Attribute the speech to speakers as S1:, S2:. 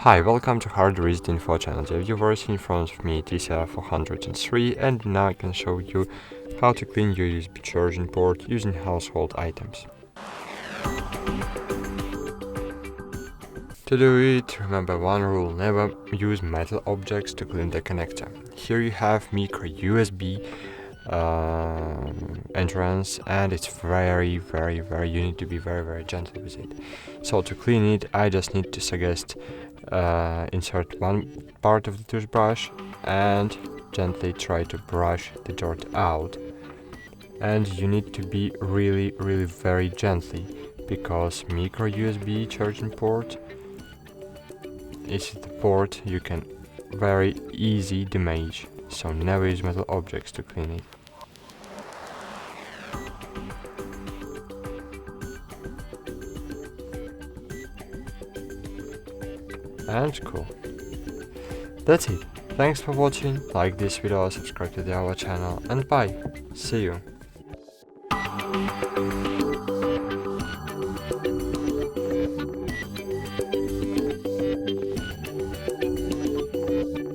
S1: Hi, welcome to Hard Reset Info channel. The viewers in front of me TCL 403, and now I can show you how to clean your USB charging port using household items. To do it, remember one rule: never use metal objects to clean the connector. Here you have micro USB entrance, and it's very you need to be very gentle with it. So to clean it, I just need to suggest insert one part of the toothbrush and gently try to brush the dirt out. And you need to be really very gently, because micro USB charging port is the port you can very easy damage, so never use metal objects to clean it. And cool. That's it. Thanks for watching, like this video, subscribe to our channel, and bye. See you.